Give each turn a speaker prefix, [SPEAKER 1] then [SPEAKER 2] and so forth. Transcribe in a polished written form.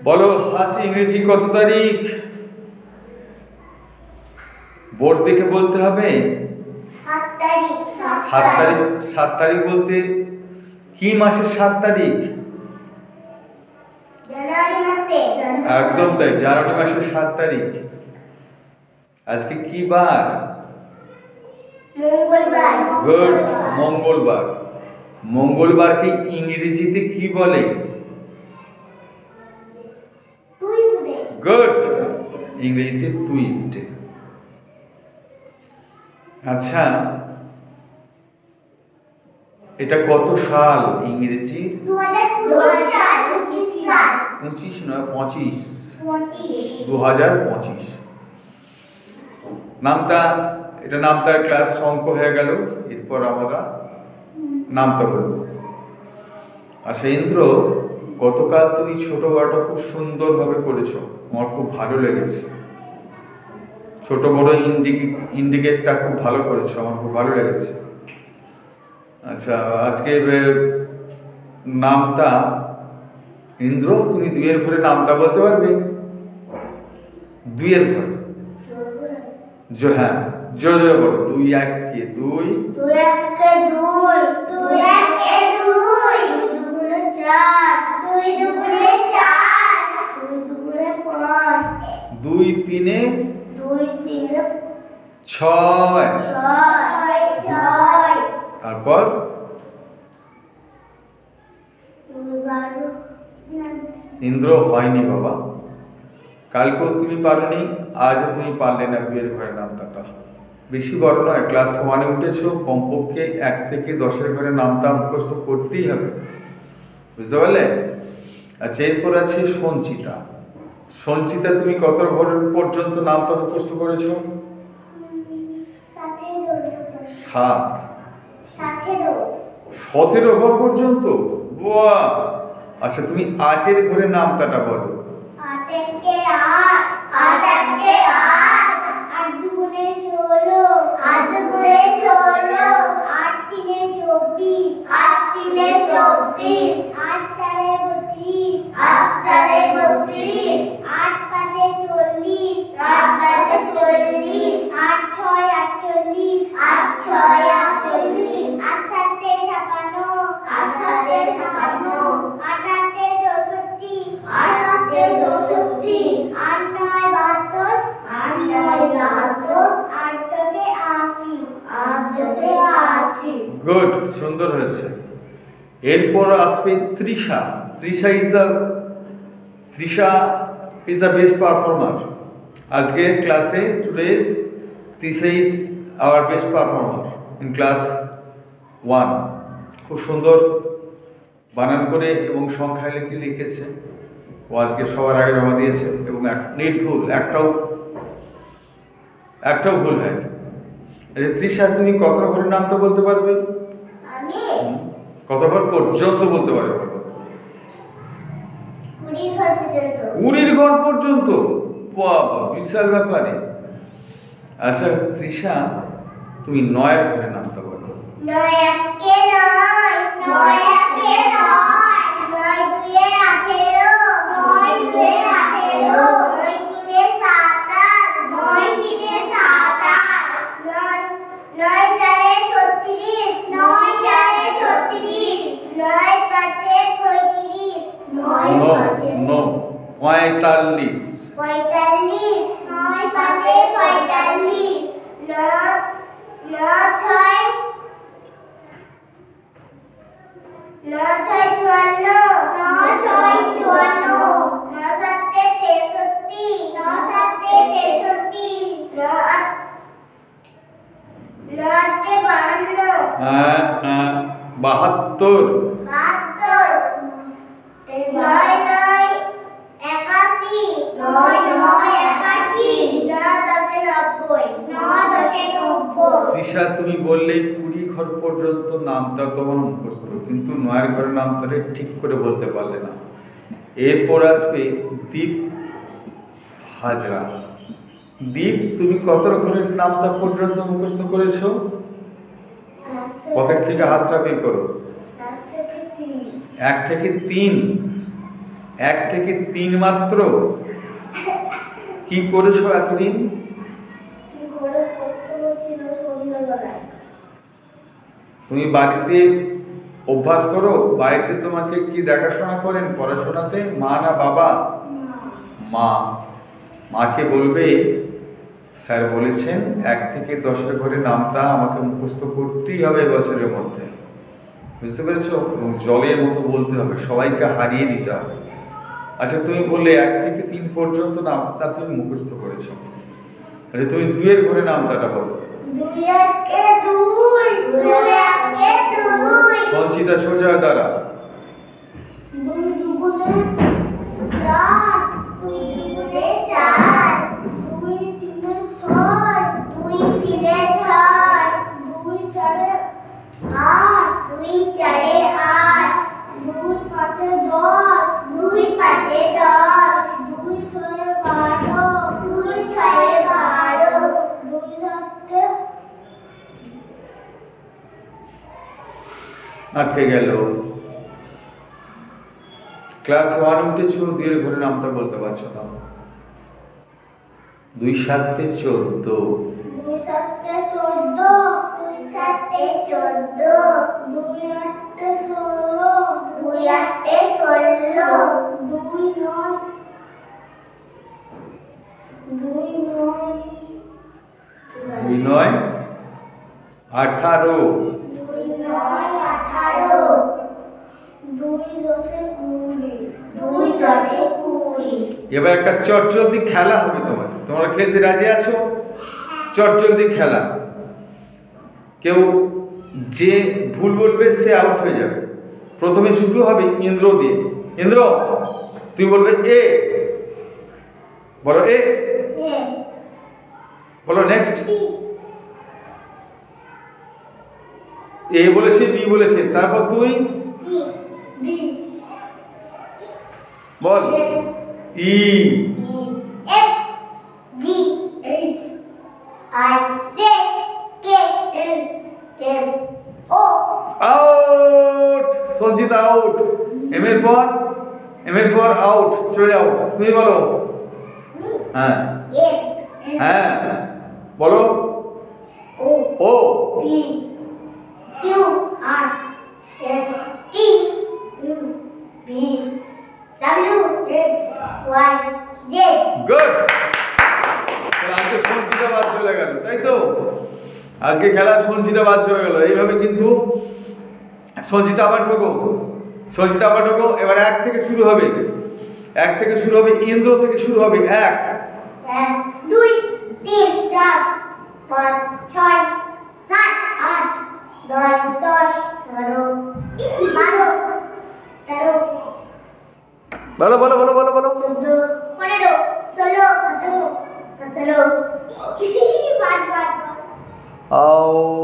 [SPEAKER 1] বলো আজ ইংরেজি কত তারিখ? বোর্ড দেখে বলতে হবে।
[SPEAKER 2] 7 তারিখ।
[SPEAKER 1] 7 তারিখ। 7 তারিখ বলতে কি মাসের 7 তারিখ?
[SPEAKER 2] জানুয়ারি মাসে।
[SPEAKER 1] একদম তাই, জানুয়ারি মাসের 7 তারিখ। আজকে কি বার?
[SPEAKER 2] মঙ্গলবার।
[SPEAKER 1] গুড, মঙ্গলবার। মঙ্গলবারকে ইংরেজিতে কি বলে?
[SPEAKER 2] টুইসডে।
[SPEAKER 1] গুড, ইংরেজিতে টুইসডে। আচ্ছা, এটা কত সাল ইংরেজির?
[SPEAKER 2] 2025 সাল।
[SPEAKER 1] 25 নয় 25।
[SPEAKER 2] 25।
[SPEAKER 1] 2025। নামতা, এটা নামতার ক্লাস অঙ্ক হয়ে গেল। এরপর আমরা নামতা বলবো। আচ্ছা ইন্দ্র, গতকাল তুমি ছোট বড়টা খুব সুন্দরভাবে করেছো, আমার খুব ভালো লেগেছে। ছোট বড় ইন্ডিকেটটা খুব ভালো করেছো, আমার খুব ভালো লেগেছে। আচ্ছা, আজকে নামতা ইন্দ্র, তুমি 2 এর ঘরে নামতা বলতে পারবে? 2 এর ঘরে হ্যাঁ, জোরে জোরে বলো। 2 1 কে 2,
[SPEAKER 2] 2 1 কে 2, 2 1 কে 2, 2 দুগুণে 4, 2 দুগুণে 4, 2 দুগুণে 5,
[SPEAKER 1] 2 3 এ
[SPEAKER 2] 2 3 এ
[SPEAKER 1] 6,
[SPEAKER 2] 6,
[SPEAKER 1] তারপর
[SPEAKER 2] 12।
[SPEAKER 1] ইন্দ্র হয়নি বাবা, কালকেও তুমি পারোনি, আজও তুমি পারলে না 2 এর ঘরে নামতাটা। বেশি বড় নয়, ক্লাস 1 এ উঠেছো, কমপক্ষে 1 থেকে 10 এর ঘরে নামতা মুখস্থ করতেই হবে, বুঝতে পারলে? আচ্ছা, এরপর আছে সঞ্চিতা। সঞ্চিতা, তুমি কত ঘর পর্যন্ত নামতা মুখস্থ করেছো? 7। 17 ঘর পর্যন্ত? বাহ! আচ্ছা, তুমি 8 এর ঘরে নামতাটা বলো।
[SPEAKER 2] 8 কে 8, 8 কে 8, 8 দুগুণে 16, 8 দুগুণে 16, 8 তিনে 24, 8 তিনে 24, 8 চারে 32, 8 চারে 32, 8 পাঁচে 40, 8 পাঁচে 40, 8 ছয় 48, 8 ছয় 48, 8 সাতে 56, 8 সাতে 56, 8 আটে 64, 8 আটে 64, 8 নয় 72, 8 নয় 72, 8 দশে 80, 8 দশে 80।
[SPEAKER 1] গুড, সুন্দর হয়েছে। এরপর আসবে Trisha. Trisha is the best performer. আজকের ক্লাসে today's Trisha is our best performer in class 1। খুব সুন্দর বানান করে এবং সংখ্যায় লিখেছে। ও আজকে সবার আগে জমা দিয়েছে এবং নির্ভুল, একটাও ভুল হয়নি। তৃষা, তুমি কত ঘরের নাম তো বলতে পারবে?
[SPEAKER 2] আমি
[SPEAKER 1] কত ঘর পর্যন্ত বলতে পারবে?
[SPEAKER 2] 20 ঘর পর্যন্ত।
[SPEAKER 1] 20 ঘর পর্যন্ত? বাবা, বিশাল ব্যাপারে। আচ্ছা তৃষা, তুমি 9 এর ঘরে নামতে বলো।
[SPEAKER 2] 9 1 কে 9, 9 1 কে 9, 9 2 এ 18, 9 2 এ 18, 9 3 এ 27, 9 3 এ 27, 9 4 এ 36, 9 4 এ 36, 9 5 এ 35, 9 5 এ
[SPEAKER 1] 45,
[SPEAKER 2] 45, 9 5 এ 45, 9 6 9 6 54, 9 6 54, 9 7 63, 9 7 63, 9 8 52,
[SPEAKER 1] হ্যাঁ হ্যাঁ, 72,
[SPEAKER 2] 72, 9 9 81, 9 9 81, 9 10 90, 9 10 90।
[SPEAKER 1] তৃষা, তুমি বললে 20 ঘর পর্যন্ত নামটা তোমার মুখস্থ, কিন্তু 9 এর ঘরের নামটা ঠিক করে বলতে পারলে না। এরপর আসবে দীপ হাজরা। দীপ, তুমি কত ঘরের নামটা পর্যন্ত মুখস্থ করেছো? পকেট থেকে হাতটা বের করো।
[SPEAKER 2] 1 থেকে 3,
[SPEAKER 1] 1 থেকে 3, 1 থেকে 3 মাত্র? কি করেছো এতদিন?
[SPEAKER 2] ঘরে পড়তে বসছিল সন্ধ্যাবেলায়।
[SPEAKER 1] তুমি বাড়িতে অভ্যাস করো? বাড়িতে তোমাকে কি দেখাশোনা করেন পড়াশোনাতে, মা না বাবা? মা। মাকে বলবে স্যার বলেছেন 1 থেকে 10-এর ঘরে নামটা আমাকে মুখস্থ করতেই হবে বছরের মধ্যে, বুঝতে পেরেছো? এবং জলের মতো বলতে হবে, সবাইকে হারিয়ে দিতে হবে। আচ্ছা তুমি বললে 1 থেকে 3 পর্যন্ত নামটা তুমি মুখস্থ করেছো। আচ্ছা তুমি 2-এর ঘরে নামটাটা বলো।
[SPEAKER 2] 2 একে 2, 2 একে 2।
[SPEAKER 1] সঞ্চিতা সোজা দ্বারা।
[SPEAKER 2] 2 দুগুণে 4, 2 দুগুণে 4, 2 তিনে 6, 2 তিনে 6, 2 চারে 8, 2 চারে 8, 2 পাঁচে 10, 2 পাঁচে 10, 2 ছয়ে 12, 2 ছয়ে 12, 2 সাতে
[SPEAKER 1] আটকে গেল। ক্লাস 1 উঠেছো, 2-এর ঘরে নামটা বলতে পারছো না। 2 7 14,
[SPEAKER 2] 2 সাতে 14, 2 সাতে 14, 2 আটে 16, 2 আটে 16, 2 9, 2 9,
[SPEAKER 1] 2 9 18,
[SPEAKER 2] 2 9 18, 2 10 20, 2 10 20।
[SPEAKER 1] এবার একটা চটজলদি খেলা হবে তোমার। তোমরা খেলতে রাজি আছো? চটজলদি খেলা। কেউ যে ভুল বলবে সে আউট হয়ে যাবে। প্রথমে শুরু হবে ইন্দ্র দিয়ে। ইন্দ্র তুমি বলবে এ, বলো এ,
[SPEAKER 2] এ
[SPEAKER 1] বলো নেক্সট।
[SPEAKER 2] বি
[SPEAKER 1] এ বলেছে, বি বলেছে, তারপর তুই
[SPEAKER 2] সি ডি
[SPEAKER 1] বল E,
[SPEAKER 2] F G H I J K L M O.
[SPEAKER 1] Out. Sanjit out. M এর পর আউট, চলে যাও। তুমি বলো। হ্যাঁ
[SPEAKER 2] এফ
[SPEAKER 1] হ্যাঁ বলো।
[SPEAKER 2] ও
[SPEAKER 1] O
[SPEAKER 2] P Q R S T U V W X Y Z.
[SPEAKER 1] Good. আজকে সঞ্চিতা বাদ চলে গেল, তাই তো? আজকে খেলা সঞ্চিতা বাদ চলে গেল। এইভাবে কিন্তু সঞ্চিতা আবার ঢোকো, সঞ্চিতা আবার ঢোকো। এবার 1 থেকে শুরু হবে, 1 থেকে শুরু হবে, ইন্দ্র থেকে শুরু হবে। 1
[SPEAKER 2] 1 2 3 4 5 6 7 8 9 10 11 12 13
[SPEAKER 1] বলো বলো বলো বলো বলো
[SPEAKER 2] 14 15 16 17 17 বাদ বাদ
[SPEAKER 1] আউট।